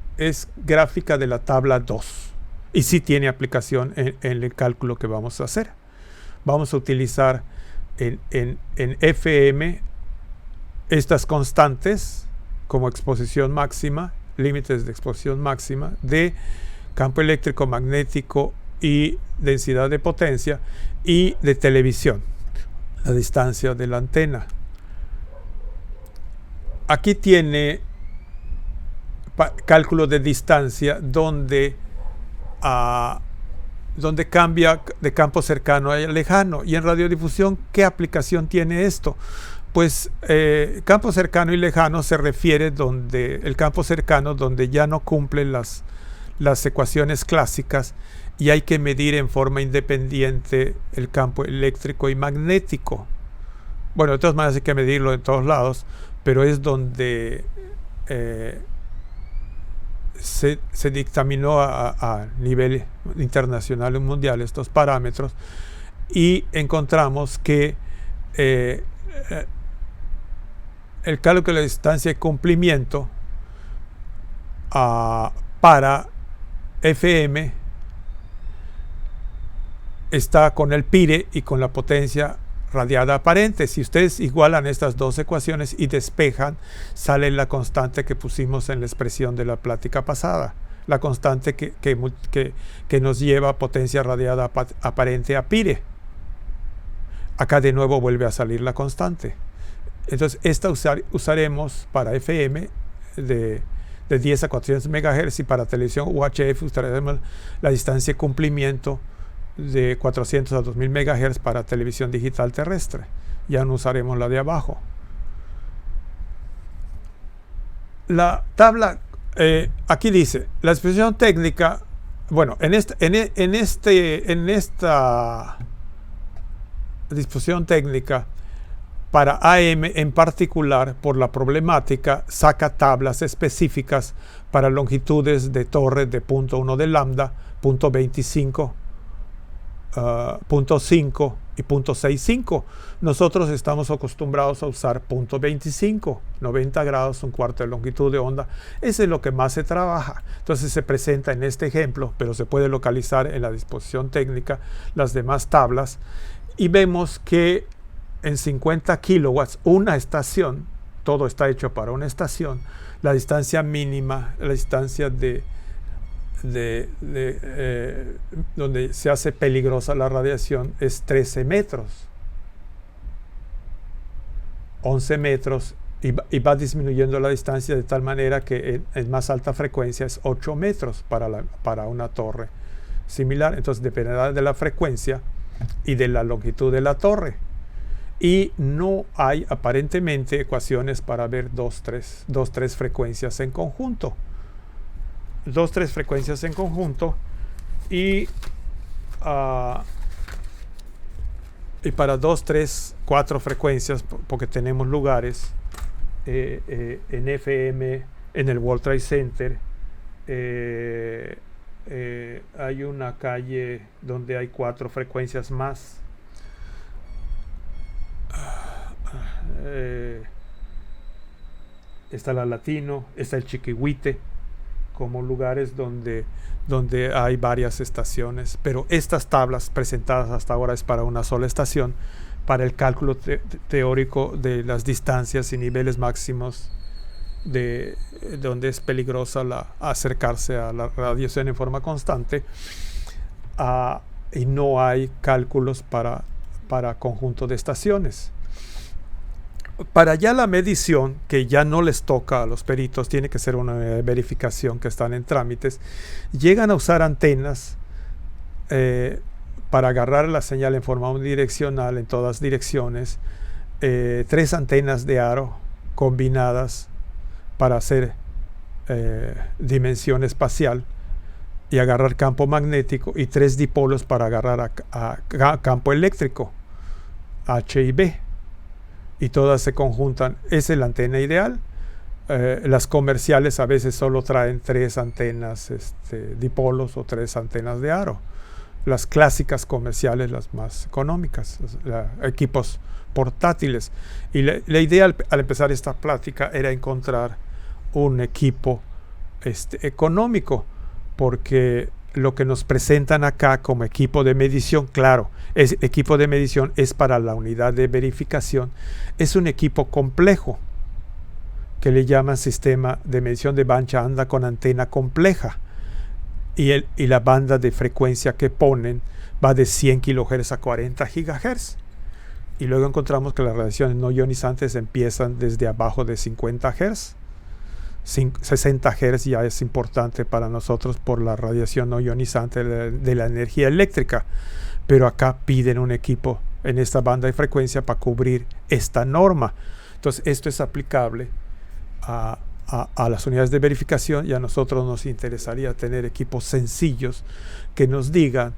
gráfica de la tabla 2 y sí tiene aplicación en el cálculo que vamos a hacer. Vamos a utilizar en FM estas constantes como exposición máxima, límites de exposición máxima de campo eléctrico, magnético y densidad de potencia, y de televisión, la distancia de la antena. Aquí tiene cálculo de distancia donde cambia de campo cercano a lejano. Y en radiodifusión, ¿qué aplicación tiene esto? pues campo cercano y lejano se refiere donde el campo cercano donde ya no cumplen las ecuaciones clásicas y hay que medir en forma independiente el campo eléctrico y magnético. Bueno, de todas maneras hay que medirlo en todos lados, pero es donde se dictaminó a nivel internacional y mundial estos parámetros, y encontramos que el cálculo de la distancia de cumplimiento para FM está con el Pire y con la potencia radiada aparente. Si ustedes igualan estas dos ecuaciones y despejan, sale la constante que pusimos en la expresión de la plática pasada, la constante que nos lleva potencia radiada aparente a Pire. Acá de nuevo vuelve a salir la constante. Entonces esta usaremos para FM de 10 a 400 MHz, y para televisión UHF usaremos la distancia de cumplimiento de 400 a 2000 MHz para televisión digital terrestre. Ya no usaremos la de abajo. La tabla, aquí dice, la expresión técnica, bueno, en esta disposición técnica, para AM en particular, por la problemática, saca tablas específicas para longitudes de torre de punto 1 de lambda, punto 25, punto 5 y punto 65. Nosotros estamos acostumbrados a usar punto 25, 90 grados, un cuarto de longitud de onda. Ese es lo que más se trabaja. Entonces se presenta en este ejemplo, pero se puede localizar en la disposición técnica las demás tablas, y vemos que en 50 kilowatts, una estación, todo está hecho para una estación, la distancia mínima, la distancia donde se hace peligrosa la radiación es 13 metros, 11 metros, y va disminuyendo la distancia de tal manera que en más alta frecuencia es 8 metros para una torre similar. Entonces dependerá de la frecuencia y de la longitud de la torre. Y no hay aparentemente ecuaciones para ver dos, tres frecuencias en conjunto. 2-3 frecuencias en conjunto, y para 2, 3, 4 frecuencias, porque tenemos lugares en FM, en el World Trade Center. Hay una calle donde hay 4 frecuencias más. Está la Latino, está el Chiquihuite, como lugares donde hay varias estaciones, pero estas tablas presentadas hasta ahora es para una sola estación, para el cálculo teórico de las distancias y niveles máximos de donde es peligrosa acercarse a la radiación en forma constante, y no hay cálculos para conjunto de estaciones. Para ya la medición, que ya no les toca a los peritos, tiene que ser una verificación que están en trámites, llegan a usar antenas para agarrar la señal en forma unidireccional en todas direcciones, 3 antenas de aro combinadas para hacer dimensión espacial y agarrar campo magnético, y 3 dipolos para agarrar a campo eléctrico, H y B. Y todas se conjuntan. Esa es la antena ideal. Las comerciales a veces solo traen 3 antenas dipolos o 3 antenas de aro. Las clásicas comerciales, las más económicas, equipos portátiles. Y la idea al empezar esta plática era encontrar un equipo económico, porque lo que nos presentan acá como equipo de medición, claro, equipo de medición es para la unidad de verificación, es un equipo complejo que le llaman sistema de medición de banda ancha con antena compleja, y la banda de frecuencia que ponen va de 100 kHz a 40 GHz, y luego encontramos que las radiaciones no ionizantes empiezan desde abajo de 50 Hz. 60 Hz ya es importante para nosotros por la radiación no ionizante de la energía eléctrica, pero acá piden un equipo en esta banda de frecuencia para cubrir esta norma. Entonces esto es aplicable a las unidades de verificación, y a nosotros nos interesaría tener equipos sencillos que nos digan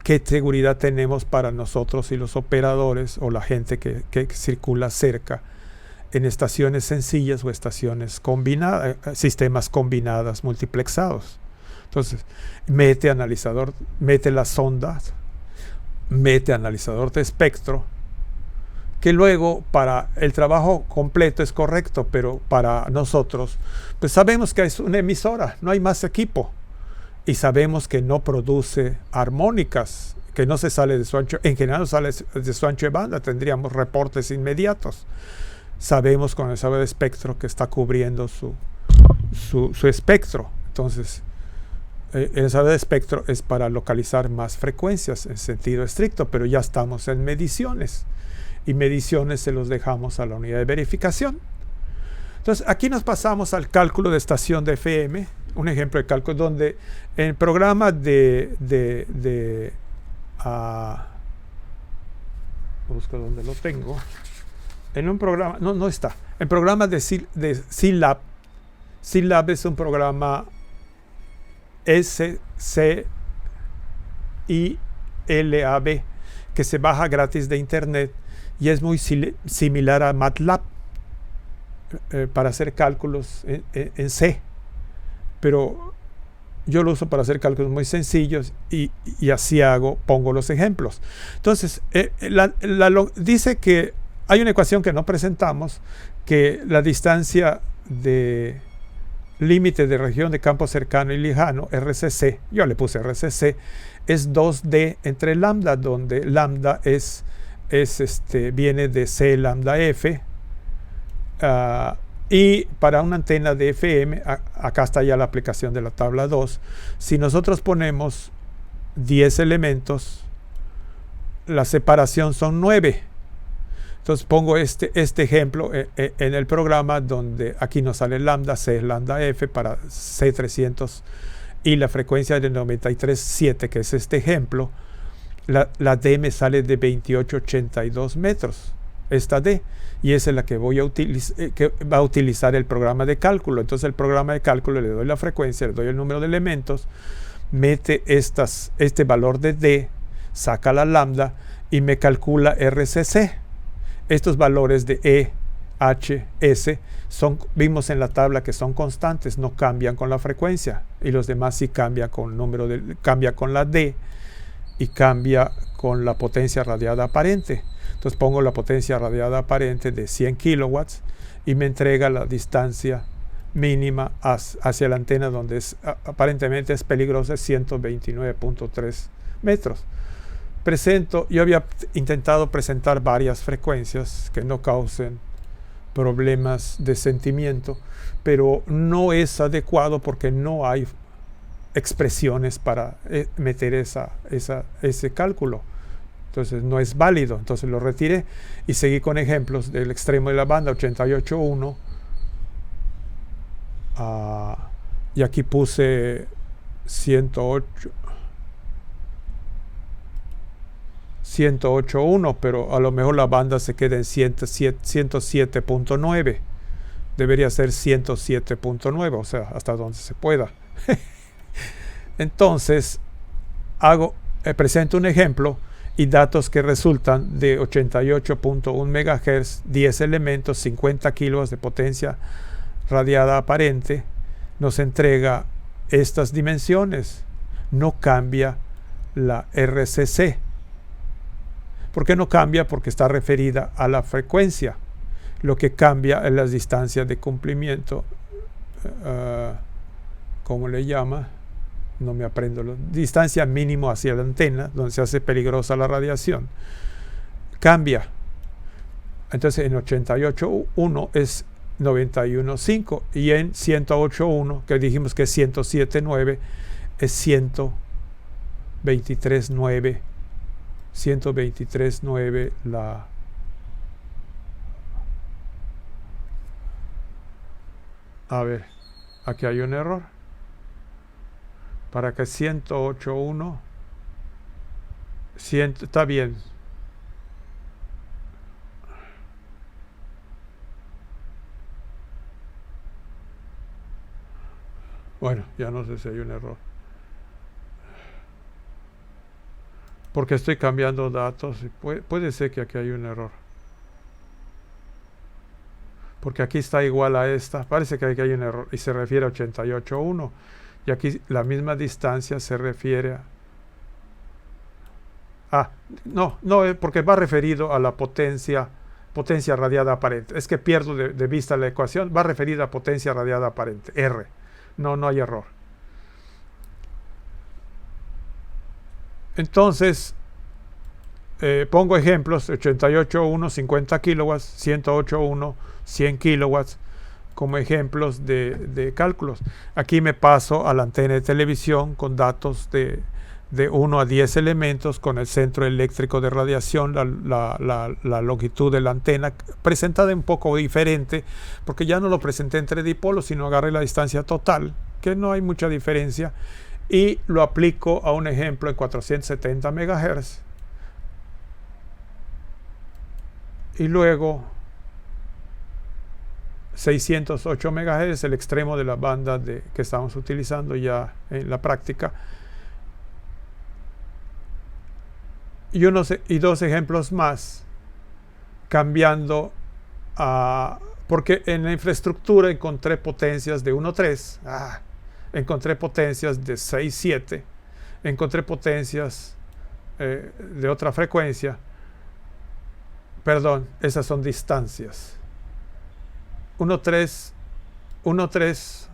qué seguridad tenemos para nosotros y los operadores o la gente que circula cerca en estaciones sencillas o estaciones combinadas, sistemas combinadas multiplexados. Entonces, mete analizador, mete las sondas, mete analizador de espectro, que luego para el trabajo completo es correcto, pero para nosotros, pues sabemos que es una emisora, no hay más equipo, y sabemos que no produce armónicas, que no se sale de su ancho, en general no sale de su ancho de banda, tendríamos reportes inmediatos. Sabemos con el ensamble de espectro que está cubriendo su espectro. Entonces, el ensamble de espectro es para localizar más frecuencias en sentido estricto, pero ya estamos en mediciones. Y mediciones se los dejamos a la unidad de verificación. Entonces, aquí nos pasamos al cálculo de estación de FM. Un ejemplo de cálculo donde en el programa busco donde lo tengo. En un programa, no está. En programa de SILAB. SILAB es un programa SCILAB que se baja gratis de internet y es muy similar a MATLAB para hacer cálculos en C. Pero yo lo uso para hacer cálculos muy sencillos y así pongo los ejemplos. Entonces, dice que hay una ecuación que no presentamos, que la distancia de límite de región de campo cercano y lejano, RCC, yo le puse RCC, es 2D entre lambda, donde lambda viene de C lambda F, y para una antena de FM, acá está ya la aplicación de la tabla 2, si nosotros ponemos 10 elementos, la separación son 9. Entonces pongo este ejemplo en el programa, donde aquí nos sale lambda, C lambda F para C300 y la frecuencia de 93.7, que es este ejemplo. La D me sale de 2882 metros, esta D, y esa es la que que va a utilizar el programa de cálculo. Entonces el programa de cálculo, le doy la frecuencia, le doy el número de elementos, mete este valor de D, saca la lambda y me calcula RCC. Estos valores de E, H, S vimos en la tabla que son constantes, no cambian con la frecuencia, y los demás sí cambian con el número cambia con la D y cambia con la potencia radiada aparente. Entonces pongo la potencia radiada aparente de 100 kilowatts y me entrega la distancia mínima hacia la antena, donde aparentemente es peligrosa, es 129.3 metros. Yo había intentado presentar varias frecuencias que no causen problemas de sentimiento, pero no es adecuado porque no hay expresiones para meter ese cálculo. Entonces no es válido. Entonces lo retiré y seguí con ejemplos del extremo de la banda 88.1. Y aquí puse 108.1, pero a lo mejor la banda se queda en 107.9. Debería ser 107.9, o sea, hasta donde se pueda. Entonces, presento un ejemplo y datos que resultan de 88.1 MHz, 10 elementos, 50 kilos de potencia radiada aparente, nos entrega estas dimensiones. No cambia la RCC. ¿Por qué no cambia? Porque está referida a la frecuencia. Lo que cambia es las distancias de cumplimiento. ¿Cómo le llama? No me aprendo. Distancia mínimo hacia la antena, donde se hace peligrosa la radiación. Cambia. Entonces en 88.1 es 91.5 y en 108.1, que dijimos que es 107.9, es 123.9. 123.9 la a ver, aquí hay un error. Para que 108.1 Está bien. Bueno, ya no sé si hay un error. Porque estoy cambiando datos y puede ser que aquí hay un error. Porque aquí está igual a esta. Parece que aquí hay un error y se refiere a 88.1. Y aquí la misma distancia se refiere a... no, porque va referido a la potencia radiada aparente. Es que pierdo de vista la ecuación. Va referida a potencia radiada aparente, R. No hay error. Entonces, pongo ejemplos: 88.1, 50 kilowatts, 108.1, 100 kilowatts, como ejemplos de cálculos. Aquí me paso a la antena de televisión con datos de 1 a 10 elementos, con el centro eléctrico de radiación, la longitud de la antena, presentada un poco diferente, porque ya no lo presenté entre dipolos, sino agarré la distancia total, que no hay mucha diferencia, y lo aplico a un ejemplo en 470 MHz. Y luego 608 MHz, el extremo de la banda que estamos utilizando ya en la práctica. Y dos ejemplos más, cambiando porque en la infraestructura encontré potencias de 1.3, encontré potencias de 6.7, encontré potencias de otra frecuencia. Perdón, esas son distancias. 1.3,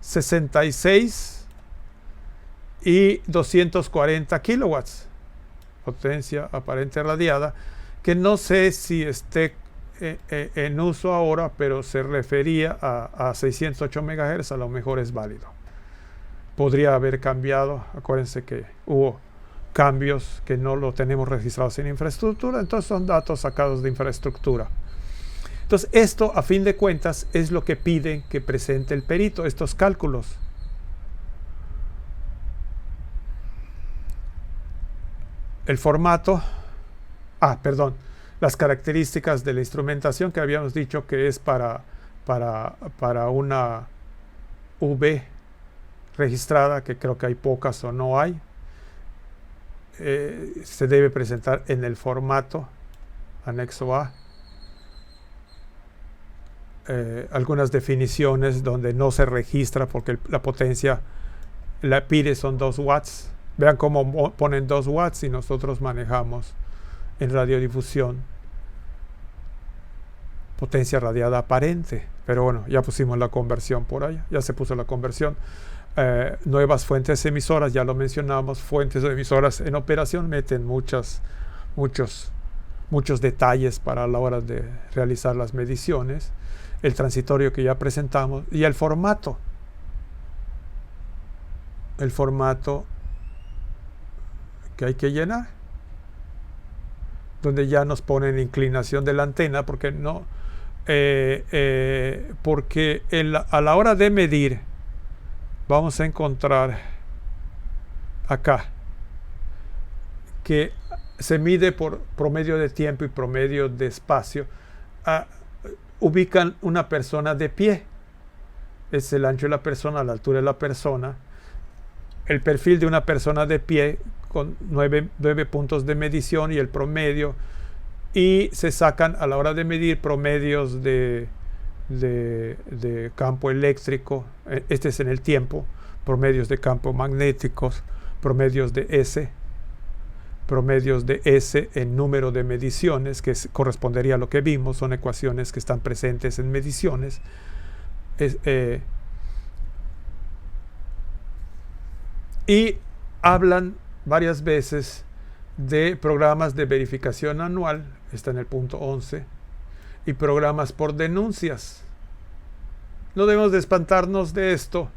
66 y 240 kilowatts. Potencia aparente radiada, que no sé si esté en uso ahora, pero se refería a 608 MHz, a lo mejor es válido. Podría haber cambiado. Acuérdense que hubo cambios que no lo tenemos registrados en infraestructura, entonces son datos sacados de infraestructura. Entonces esto, a fin de cuentas, es lo que piden que presente el perito, estos cálculos. El formato, las características de la instrumentación, que habíamos dicho que es para una V registrada, que creo que hay pocas o no hay. Se debe presentar en el formato anexo A. Algunas definiciones donde no se registra porque la potencia la pide son 2 watts. Vean cómo ponen 2 watts y nosotros manejamos en radiodifusión potencia radiada aparente. Pero bueno, ya pusimos la conversión por ahí, ya se puso la conversión. Nuevas fuentes emisoras, ya lo mencionamos, fuentes emisoras en operación meten muchos detalles para la hora de realizar las mediciones. El transitorio que ya presentamos y el formato que hay que llenar, donde ya nos ponen inclinación de la antena, porque a la hora de medir vamos a encontrar acá que se mide por promedio de tiempo y promedio de espacio. Ubican una persona de pie, es el ancho de la persona, la altura de la persona, el perfil de una persona de pie con 9 puntos de medición y el promedio, y se sacan a la hora de medir promedios de campo eléctrico, este es en el tiempo, promedios de campo magnéticos, promedios de S en número de mediciones, que correspondería a lo que vimos, son ecuaciones que están presentes en mediciones. Y hablan varias veces de programas de verificación anual, está en el punto 11, y programas por denuncias. No debemos de espantarnos de esto,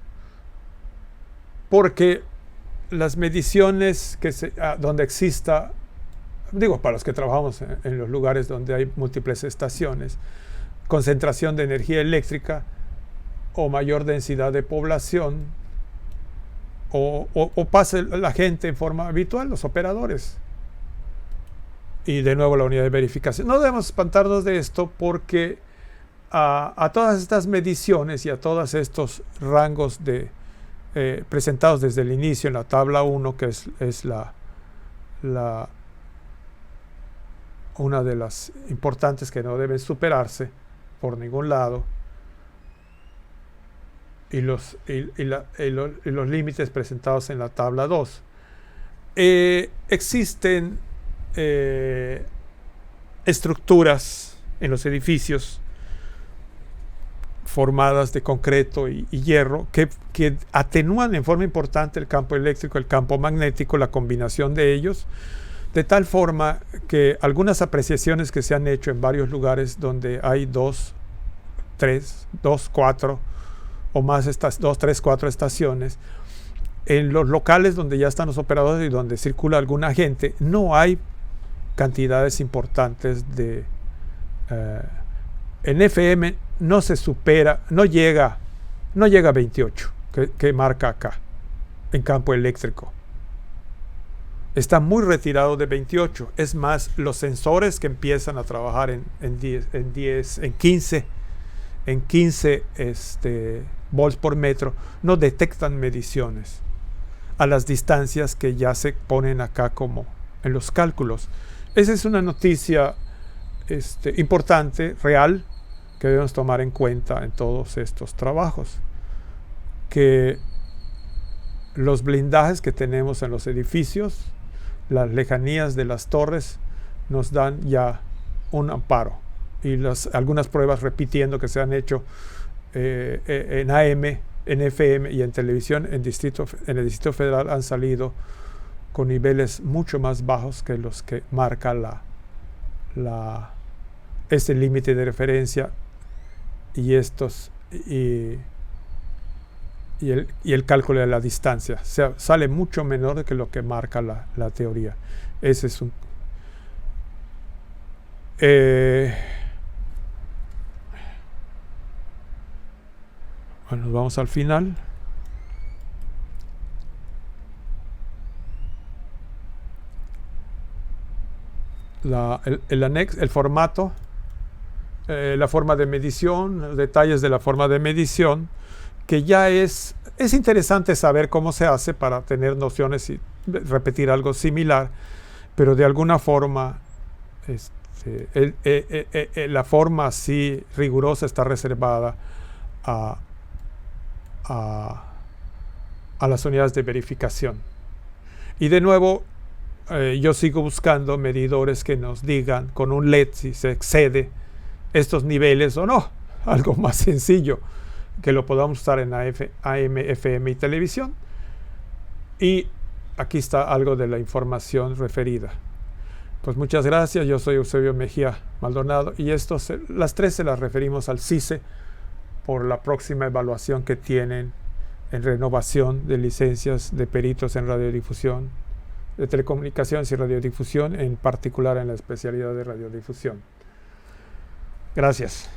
porque las mediciones donde exista, digo, para los que trabajamos en los lugares donde hay múltiples estaciones, concentración de energía eléctrica o mayor densidad de población, o pase la gente en forma habitual, los operadores, y de nuevo la unidad de verificación. No debemos espantarnos de esto porque a todas estas mediciones y a todos estos rangos presentados desde el inicio en la tabla 1, que es una de las importantes que no deben superarse por ningún lado, y los límites presentados en la tabla 2. Existen estructuras en los edificios formadas de concreto y hierro que atenúan en forma importante el campo eléctrico, el campo magnético, la combinación de ellos, de tal forma que algunas apreciaciones que se han hecho en varios lugares donde hay 2, 4 o más, 2, 3, 4 estaciones, en los locales donde ya están los operadores y donde circula alguna gente, no hay cantidades importantes de... en FM no se supera, no llega a 28, que marca acá, en campo eléctrico. Está muy retirado de 28. Es más, los sensores que empiezan a trabajar en 15 volts por metro no detectan mediciones a las distancias que ya se ponen acá como en los cálculos. Esa es una noticia importante, real, que debemos tomar en cuenta en todos estos trabajos, que los blindajes que tenemos en los edificios, las lejanías de las torres, nos dan ya un amparo, y algunas pruebas repitiendo que se han hecho en AM, en FM y en televisión en el Distrito Federal han salido con niveles mucho más bajos que los que marca este límite de referencia y el cálculo de la distancia. O sea, sale mucho menor que lo que marca la teoría. Ese es un... Bueno, nos vamos al final. El anexo, el formato, la forma de medición, los detalles de la forma de medición, que ya es interesante saber cómo se hace para tener nociones y repetir algo similar, pero de alguna forma la forma así rigurosa está reservada a las unidades de verificación. Y de nuevo, yo sigo buscando medidores que nos digan con un LED si se excede estos niveles o no. Algo más sencillo, que lo podamos usar en AM, FM y televisión. Y aquí está algo de la información referida. Pues muchas gracias. Yo soy Eusebio Mejía Maldonado y las tres se las referimos al CICE por la próxima evaluación que tienen en renovación de licencias de peritos en radiodifusión, de telecomunicaciones y radiodifusión, en particular en la especialidad de radiodifusión. Gracias.